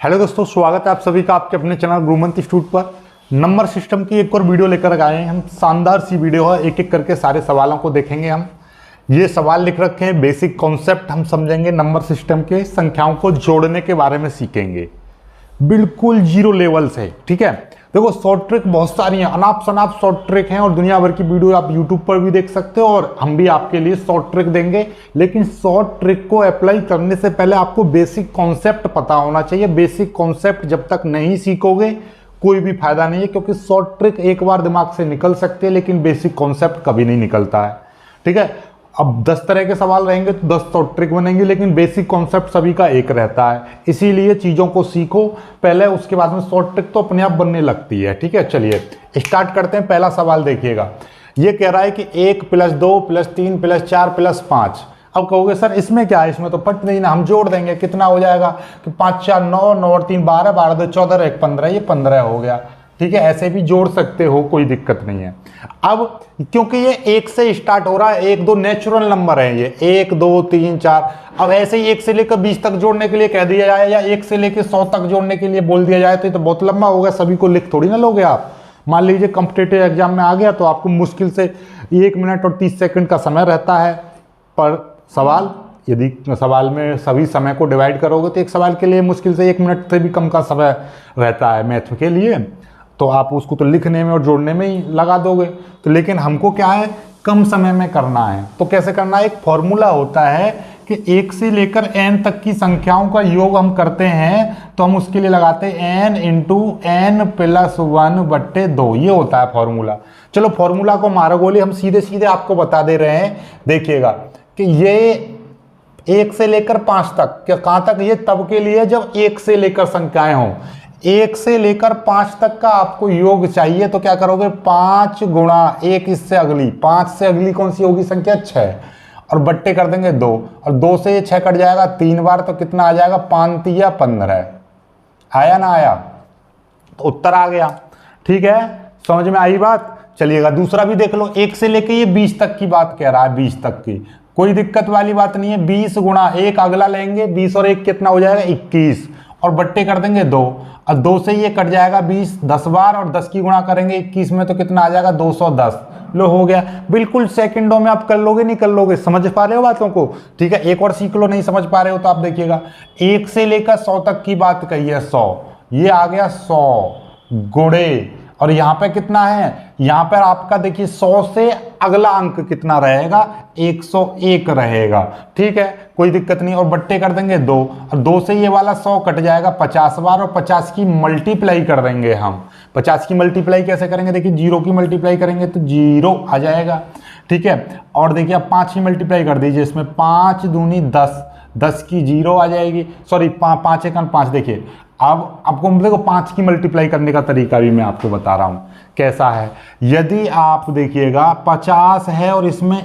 Hello दोस्तों, स्वागत है आप सभी का आपके अपने चैनल गुरुमंत इंस्टीट्यूट पर। नंबर सिस्टम की एक और वीडियो लेकर आए हैं हम। शानदार सी वीडियो है, एक एक करके सारे सवालों को देखेंगे हम। ये सवाल लिख रखे हैं, बेसिक कॉन्सेप्ट हम समझेंगे नंबर सिस्टम के, संख्याओं को जोड़ने के बारे में सीखेंगे बिल्कुल जीरो लेवल से। ठीक है, देखो शॉर्ट ट्रिक बहुत सारी हैं, अनाप शनाप शॉर्ट ट्रिक हैं और दुनिया भर की वीडियो आप यूट्यूब पर भी देख सकते हो और हम भी आपके लिए शॉर्ट ट्रिक देंगे। लेकिन शॉर्ट ट्रिक को अप्लाई करने से पहले आपको बेसिक कॉन्सेप्ट पता होना चाहिए। बेसिक कॉन्सेप्ट जब तक नहीं सीखोगे कोई भी फायदा नहीं है, क्योंकि शॉर्ट ट्रिक एक बार दिमाग से निकल सकते हैं लेकिन बेसिक कॉन्सेप्ट कभी नहीं निकलता है। ठीक है, अब 10 तरह के सवाल रहेंगे तो 10 शॉर्ट ट्रिक बनेंगे, लेकिन बेसिक कॉन्सेप्ट सभी का एक रहता है। इसीलिए चीज़ों को सीखो पहले, उसके बाद में शॉर्ट ट्रिक तो अपने आप बनने लगती है। ठीक है, चलिए स्टार्ट करते हैं। पहला सवाल देखिएगा, ये कह रहा है कि 1 + 2 + 3 + 4 + 5। अब कहोगे सर इसमें क्या है, इसमें तो पट नहीं ना, हम जोड़ देंगे। कितना हो जाएगा कि 5 × 4 = 9, 9 और 3 = 12, 12 × 2 = 14 और 1 = 15, ये 15 हो गया। ठीक है, ऐसे भी जोड़ सकते हो, कोई दिक्कत नहीं है। अब क्योंकि ये 1 से स्टार्ट हो रहा है, 1 2 नेचुरल नंबर है ये, 1 2 3 4। अब ऐसे ही 1 से लेकर 20 तक जोड़ने के लिए कह दिया जाए या 1 से लेकर 100 तक जोड़ने के लिए बोल दिया जाए तो ये तो बहुत लंबा होगा, सभी को लिख थोड़ी ना लोगे आप। मान लीजिए कॉम्पिटिटिव एग्जाम में आ गया तो आपको मुश्किल से 1 मिनट और 30 सेकंड का समय रहता है पर सवाल। यदि सवाल में सभी समय को डिवाइड करोगे तो एक सवाल के लिए मुश्किल से 1 मिनट से भी कम का समय रहता है मैथ के लिए, तो आप उसको तो लिखने में और जोड़ने में ही लगा दोगे। तो लेकिन हमको क्या है, कम समय में करना है। तो कैसे करना है, एक फॉर्मूला होता है कि 1 से लेकर n तक की संख्याओं का योग हम करते हैं तो हम उसके लिए लगाते हैं n × n + 1/2। ये होता है फॉर्मूला। चलो फॉर्मूला को मारो गोली, हम सीधे सीधे आपको बता दे रहे हैं। देखिएगा कि ये 1 से लेकर 5 तक, क्या कहाँ तक, ये तब के लिए जब 1 से लेकर संख्याएं हों। 1 से लेकर 5 तक का आपको योग चाहिए तो क्या करोगे, 5 × 1 इससे अगली, 5 से अगली कौन सी होगी संख्या, 6, और बट्टे कर देंगे 2, और 2 से ये 6 कट जाएगा 3 बार तो कितना आ जाएगा, 5 × 3 = 15। आया ना आया, तो उत्तर आ गया। ठीक है, समझ में आई बात। चलिएगा दूसरा भी देख लो, 1 से लेके ये 20 तक की बात कह रहा है, 20 तक की, कोई दिक्कत वाली बात नहीं है। 20 × 1 अगला लेंगे, 20 और 1 कितना हो जाएगा, 21, और बट्टे कर देंगे 2, और 2 से ये कट जाएगा 20 10 बार, और 10 की गुणा करेंगे 21 में तो कितना आ जाएगा, 210। लो हो गया, बिल्कुल सेकंडों में आप कर लोगे, नहीं कर लोगे, समझ पा रहे हो बातों को। ठीक है, एक और सीख लो, नहीं समझ पा रहे हो तो आप देखिएगा 1 से लेकर 100 तक की बात कही है, 100, ये आ गया 100 गुणे, और यहाँ पे कितना है, यहाँ पर आपका देखिए 100 से अगला अंक कितना रहेगा, 101 रहेगा। ठीक है, कोई दिक्कत नहीं, और बट्टे कर देंगे 2, और 2 से ये वाला 100 कट जाएगा 50 बार, और 50 की मल्टीप्लाई कर देंगे हम। 50 की मल्टीप्लाई कैसे करेंगे, देखिए 0 की मल्टीप्लाई करेंगे तो 0 आ जाएगा। ठीक है, और देखिए आप 5 की मल्टीप्लाई कर दीजिए, इसमें 5 दूनी 10, 10 की 0 आ जाएगी, सॉरी 5 × 1 = 5। देखिए अब आपको देखो 5 की मल्टीप्लाई करने का तरीका भी मैं आपको बता रहा हूँ कैसा है। यदि आप देखिएगा 50 है और इसमें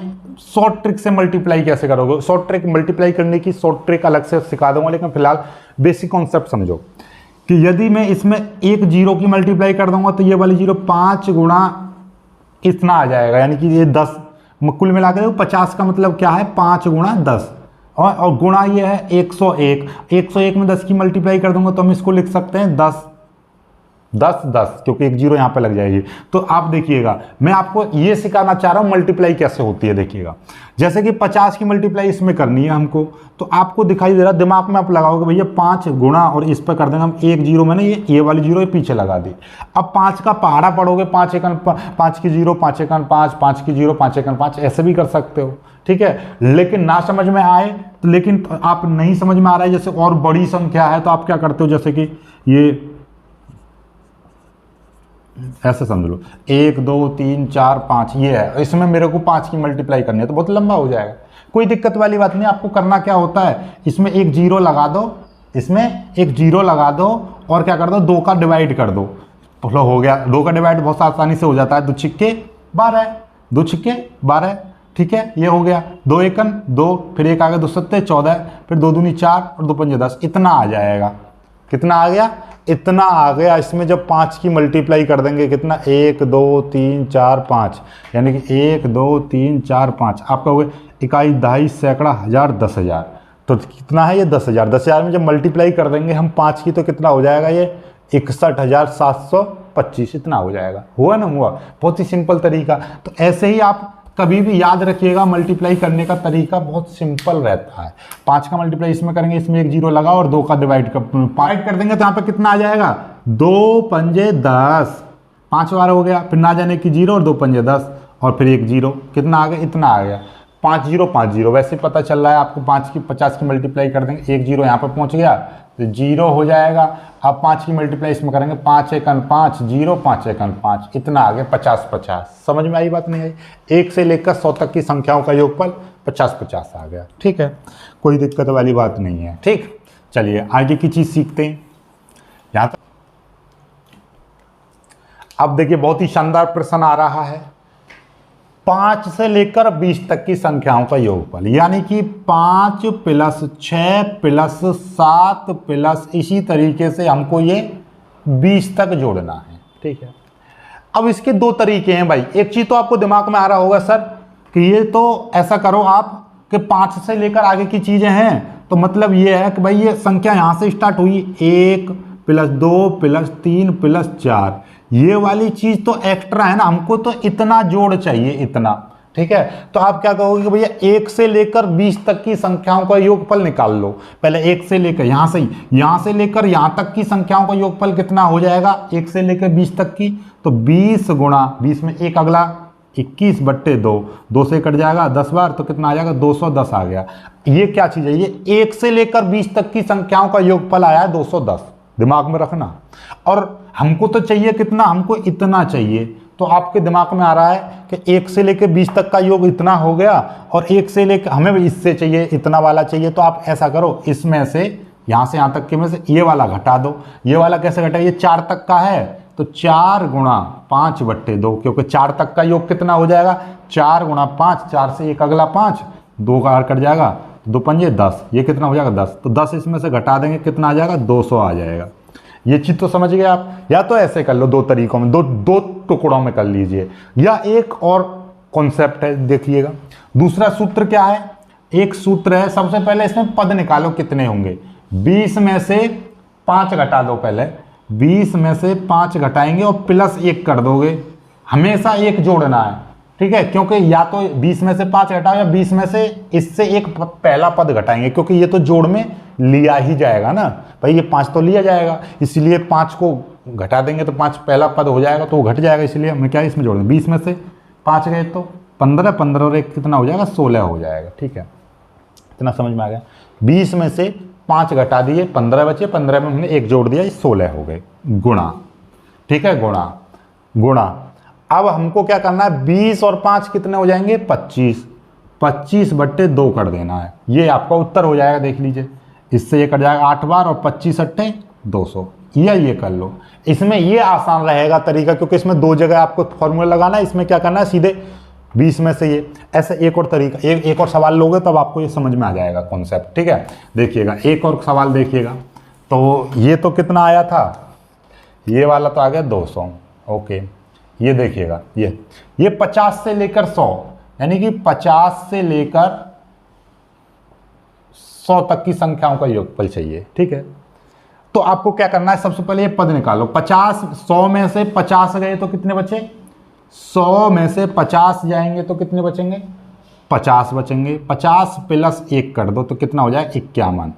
शॉर्ट ट्रिक से मल्टीप्लाई कैसे करोगे, शॉर्ट ट्रिक मल्टीप्लाई करने की शॉर्ट ट्रिक अलग से सिखा दूंगा, लेकिन फिलहाल बेसिक कॉन्सेप्ट समझो कि यदि मैं इसमें एक 0 की मल्टीप्लाई कर दूंगा तो ये वाली 0 5 × इतना आ जाएगा, यानी कि ये 10, कुल मिला के 50 का मतलब क्या है, 5 × 10, और गुणा ये है 101। 101 में 10 की मल्टीप्लाई कर दूंगा तो हम इसको लिख सकते हैं 10 10 10, क्योंकि एक 0 यहाँ पे लग जाएगी। तो आप देखिएगा मैं आपको ये सिखाना चाह रहा हूँ मल्टीप्लाई कैसे होती है। देखिएगा जैसे कि 50 की मल्टीप्लाई इसमें करनी है हमको, तो आपको दिखाई दे रहा है, दिमाग में आप लगाओगे भैया 5 गुणा, और इस पर कर देंगे हम 1 0, मैंने ये वाली 0 पीछे लगा दी। अब 5 का पहाड़ा पढ़ोगे, 5 × 5 की 0, 5 × 5, 5 की 0, 5 × 5, ऐसे भी कर सकते हो। ठीक है, लेकिन ना समझ में आए तो, लेकिन आप नहीं समझ में आ रहा है जैसे और बड़ी संख्या है तो आप क्या करते हो, जैसे कि ये ऐसे समझ लो 1 2 3 4 5 ये है, इसमें मेरे को 5 की मल्टीप्लाई करनी है तो बहुत लंबा हो जाएगा। कोई दिक्कत वाली बात नहीं, आपको करना क्या होता है, इसमें एक 0 लगा दो, इसमें एक 0 लगा दो, और क्या कर दो, 2 का डिवाइड कर दो, तो हो गया। 2 का डिवाइड बहुत आसानी से हो जाता है, 2 छिक्के 12, 2 छिक्के 12। ठीक है, ये हो गया, 2 × 1 = 2, फिर 1 आ गया, 2 × 7 = 14, फिर 2 दूनी 4 और 2 × 5 = 10, इतना आ जाएगा। कितना आ गया, इतना आ गया। इसमें जब 5 की मल्टीप्लाई कर देंगे कितना, 1 2 3 4 5, यानी कि 1 2 3 4 5, आपका हो गया इकाई, दहाई, सैकड़ा, हजार, 10,000। तो कितना है ये 10,000। 10,000 में जब मल्टीप्लाई कर देंगे हम 5 की तो कितना हो जाएगा ये 61,725 इतना हो जाएगा। हुआ ना, हुआ। बहुत ही सिंपल तरीका। तो ऐसे ही आप कभी भी याद रखिएगा, मल्टीप्लाई करने का तरीका बहुत सिंपल रहता है। 5 का मल्टीप्लाई इसमें करेंगे, इसमें एक जीरो लगाओ और 2 का डिवाइड कर देंगे तो यहाँ पे कितना आ जाएगा 2 पंजे 10, 5 बार हो गया, फिर ना जाने की जीरो और 2 पंजे 10 और फिर एक जीरो, कितना आ गया इतना आ गया 5 जीरो 5 जीरो। वैसे पता चल रहा है आपको 5 की 50 की मल्टीप्लाई कर देंगे, एक जीरो यहाँ पर पहुँच गया तो जीरो हो जाएगा। अब 5 की मल्टीप्लाई इसमें करेंगे 5 एकन 5 जीरो 5 एकन 5 इतना आ गया 50 50। समझ में आई बात नहीं आई? 1 से लेकर 100 तक की संख्याओं का योगफल 50 50 आ गया। ठीक है, कोई दिक्कत वाली बात नहीं है। ठीक, चलिए आगे की चीज़ सीखते हैं। यहाँ तक अब देखिए बहुत ही शानदार प्रश्न आ रहा है। 5 से लेकर 20 तक की संख्याओं का योगफल, यानी कि 5 प्लस 6 प्लस 7 प्लस इसी तरीके से हमको ये 20 तक जोड़ना है। ठीक है, अब इसके 2 तरीके हैं भाई। एक चीज़ तो आपको दिमाग में आ रहा होगा सर कि ये तो ऐसा करो आप कि 5 से लेकर आगे की चीज़ें हैं, तो मतलब ये है कि भाई ये संख्या यहाँ से स्टार्ट हुई 1 प्लस 2 प्लस 3 प्लस 4, ये वाली चीज़ तो एक्स्ट्रा है ना, हमको तो इतना जोड़ चाहिए इतना। ठीक है, तो आप क्या कहोगे कि भैया 1 से लेकर 20 तक की संख्याओं का योगफल निकाल लो। पहले 1 से लेकर यहाँ से लेकर यहाँ तक की संख्याओं का योगफल कितना हो जाएगा 1 से लेकर 20 तक की, तो 20 गुणा 20 में एक अगला 21 बट्टे 2, 2 से कट जाएगा 10 बार तो कितना आ जाएगा 210 आ गया। ये क्या चीज़ है, ये 1 से लेकर 20 तक की संख्याओं का योगफल आया है 210, दिमाग में रखना। और हमको तो चाहिए कितना, हमको इतना चाहिए, तो आपके दिमाग में आ रहा है कि 1 से लेकर 20 तक का योग इतना हो गया और 1 से लेकर हमें इससे चाहिए इतना वाला चाहिए। तो आप ऐसा करो, इसमें से यहाँ से यहाँ तक के में से ये वाला घटा दो। ये वाला कैसे घटा, ये 4 तक का है तो 4 गुणा 5 बट्टे 2, क्योंकि 4 तक का योग कितना हो जाएगा 4 गुणा 5, 4 से एक अगला 5, 2 का कट जाएगा 2 पंजे 10, ये कितना हो जाएगा 10, तो 10 इसमें से घटा देंगे कितना आ जाएगा 200 आ जाएगा। ये चीज़ तो समझ गए आप। या तो ऐसे कर लो 2 तरीकों में, दो टुकड़ों में कर लीजिए, या एक और कॉन्सेप्ट है देखिएगा। दूसरा सूत्र क्या है, एक सूत्र है, सबसे पहले इसमें पद निकालो कितने होंगे। 20 में से 5 घटा दो, पहले 20 में से 5 घटाएंगे और प्लस 1 कर दोगे। हमेशा एक जोड़ना है, ठीक है, क्योंकि या तो 20 में से 5 घटाओ या 20 में से इससे एक पहला पद घटाएंगे, क्योंकि ये तो जोड़ में लिया ही जाएगा ना भाई, ये 5 तो लिया जाएगा, इसलिए 5 को घटा देंगे तो 5 पहला पद हो जाएगा तो वो घट जाएगा, इसलिए हमें क्या इसमें जोड़ देंगे। 20 में से 5 गए तो 15, 15 और 1 कितना हो जाएगा 16 हो जाएगा। ठीक है, इतना समझ में आ गया। 20 में से 5 घटा दिए, 15 बचे, 15 में हमने 1 जोड़ दिया, 16 हो गए, गुणा। ठीक है, गुणा गुणा। अब हमको क्या करना है, 20 और 5 कितने हो जाएंगे 25, 25 बट्टे 2 कर देना है, ये आपका उत्तर हो जाएगा। देख लीजिए, इससे ये कट जाएगा 8 बार और 25 अट्ठे 200, या ये कर लो। इसमें ये आसान रहेगा तरीका, क्योंकि इसमें 2 जगह आपको फॉर्मूला लगाना है, इसमें क्या करना है सीधे 20 में से ये। ऐसे एक और तरीका, एक और सवाल लोगे तब आपको ये समझ में आ जाएगा कॉन्सेप्ट। ठीक है, देखिएगा एक और सवाल देखिएगा। तो ये तो कितना आया था, ये वाला तो आ गया 200। ओके, ये देखिएगा, ये 50 से लेकर 100, यानी कि 50 से लेकर 100 तक की संख्याओं का योगफल चाहिए। ठीक है, तो आपको क्या करना है, सबसे पहले ये पद निकालो। 50, 100 में से 50 गए तो कितने बचे, 100 में से 50 जाएंगे तो कितने बचेंगे 50 बचेंगे। 50 प्लस 1 कर दो तो कितना हो जाए 51,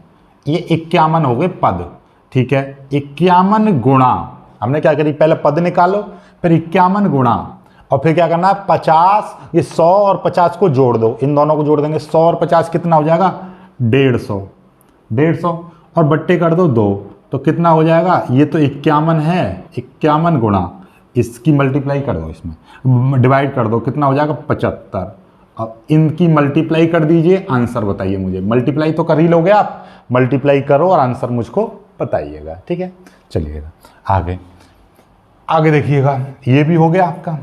ये 51 हो गए पद। ठीक है, 51 गुणा, हमने क्या करी, पहले पद निकालो, फिर 51 गुणा, और फिर क्या करना है 50, ये 100 और 50 को जोड़ दो, इन दोनों को जोड़ देंगे, 100 और 50 कितना हो जाएगा 150, 150 और बट्टे कर दो 2, तो कितना हो जाएगा, ये तो 51 है, 51 गुणा, इसकी मल्टीप्लाई कर दो, इसमें डिवाइड कर दो, कितना हो जाएगा 75। अब इनकी मल्टीप्लाई कर दीजिए, आंसर बताइए मुझे। मल्टीप्लाई तो कर ही लोगे आप, मल्टीप्लाई करो और आंसर मुझको बताइएगा। ठीक है, चलिएगा आगे आगे देखिएगा। ये भी हो गया आपका,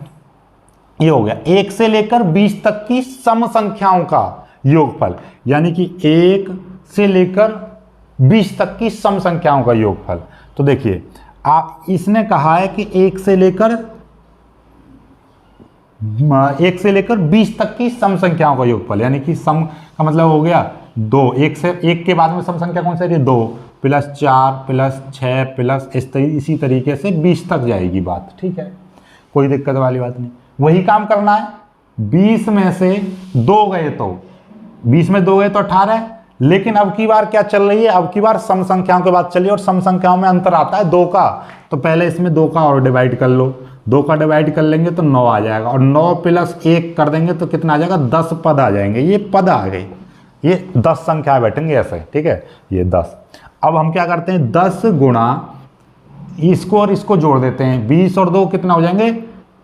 ये हो गया 1 से लेकर 20 तक की सम संख्याओं का योगफल, यानी कि 1 से लेकर 20 तक की सम संख्याओं का योगफल। तो देखिए, आप इसने कहा है कि 1 से लेकर 20 तक की सम संख्याओं का योगफल, यानी कि सम का मतलब हो गया 2, एक के बाद में सम संख्या कौन सा है? 2 प्लस 4 प्लस 6 प्लस इसी तरीके से 20 तक जाएगी बात, ठीक है, कोई दिक्कत वाली बात नहीं। वही काम करना है, 20 में से 2 गए तो 20 में 2 गए तो 18, लेकिन अब की बार क्या चल रही है? अब की बार सम संख्याओं के बाद चलिए, और सम संख्याओं में अंतर आता है 2 का, तो पहले इसमें 2 का और डिवाइड कर लो, 2 का डिवाइड कर लेंगे तो 9 आ जाएगा, और 9 प्लस 1 कर देंगे तो कितना आ जाएगा? 10 पद आ जाएंगे। ये पद आ गई, ये 10 संख्या बैठेंगे ऐसे, ठीक है, ये 10। अब हम क्या करते हैं? 10 गुणा इसको और इसको जोड़ देते हैं, 20 और 2 कितना हो जाएंगे?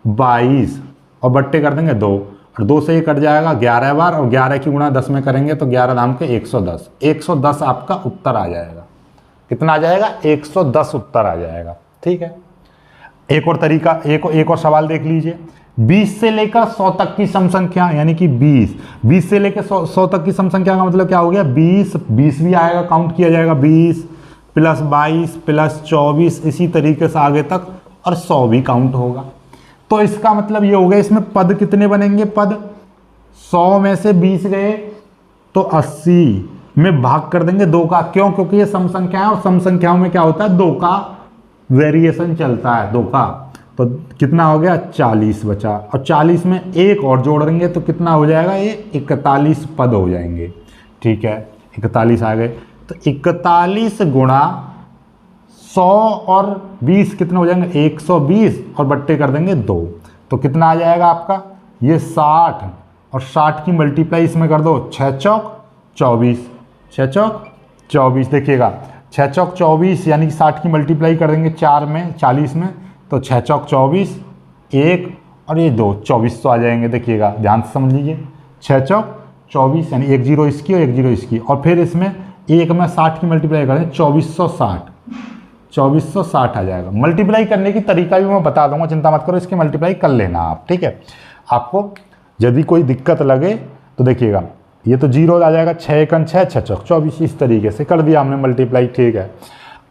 22, और बट्टे कर देंगे 2, और 2 से ये कट जाएगा 11 बार, और 11 की गुणा 10 में करेंगे तो 11 दाम के 110, 110 आपका उत्तर आ जाएगा। कितना आ जाएगा? 110 उत्तर आ जाएगा, ठीक है। एक और तरीका, एक और सवाल देख लीजिए। 20 से लेकर 100 तक की सम संख्या, यानी कि 20 से लेकर 100 तक की सम संख्या का मतलब क्या हो गया? 20 भी आएगा, काउंट किया जाएगा, 20 प्लस 22 प्लस 24 इसी तरीके से आगे तक, और 100 भी काउंट होगा। तो इसका मतलब ये हो गया, इसमें पद कितने बनेंगे? पद 100 में से 20 गए तो 80 में भाग कर देंगे 2 का, क्यों? क्योंकि ये सम संख्या है, और सम संख्याओं में क्या होता है? 2 का वेरिएशन चलता है, 2 का। तो कितना हो गया? 40 बचा, और 40 में 1 और जोड़ देंगे तो कितना हो जाएगा? ये 41 पद हो जाएंगे, ठीक है, 41 आ गए। तो 41 गुणा 100 और 20 कितने हो जाएंगे? 120, और बट्टे कर देंगे 2, तो कितना आ जाएगा आपका? ये 60, और 60 की मल्टीप्लाई इसमें कर दो, 6 चौक 24, 6 चौक 24, देखिएगा 6 चौक 24, यानी कि 60 की मल्टीप्लाई कर देंगे 4 में 40 में, तो 6 चौक 24, 1 और ये 2, 24 तो आ जाएंगे। देखिएगा, ध्यान से समझ लीजिए, 6 चौक 24, यानी 1 0 इसकी और 1 0 इसकी, और फिर इसमें 1 में 60 की मल्टीप्लाई करें 2460 आ जाएगा। मल्टीप्लाई करने की तरीका भी मैं बता दूंगा, चिंता मत करो, इसकी मल्टीप्लाई कर लेना आप, ठीक है। आपको यदि कोई दिक्कत लगे तो देखिएगा, ये तो 0 आ जाएगा, 6 1 6 6 चौक 24, इस तरीके से कर दिया हमने मल्टीप्लाई, ठीक है।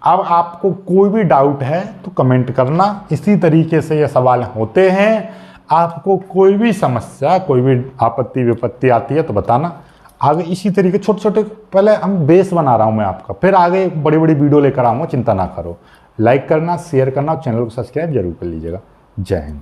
अब आपको कोई भी डाउट है तो कमेंट करना, इसी तरीके से ये सवाल होते हैं। आपको कोई भी समस्या, कोई भी आपत्ति विपत्ति आती है तो बताना, आगे इसी तरीके छोटे छोटे, पहले हम बेस बना रहा हूँ मैं आपका, फिर आगे बड़ी बड़ी वीडियो लेकर आऊँगा, चिंता ना करो। लाइक करना, शेयर करना और चैनल को सब्सक्राइब जरूर कर लीजिएगा। जय हिंद।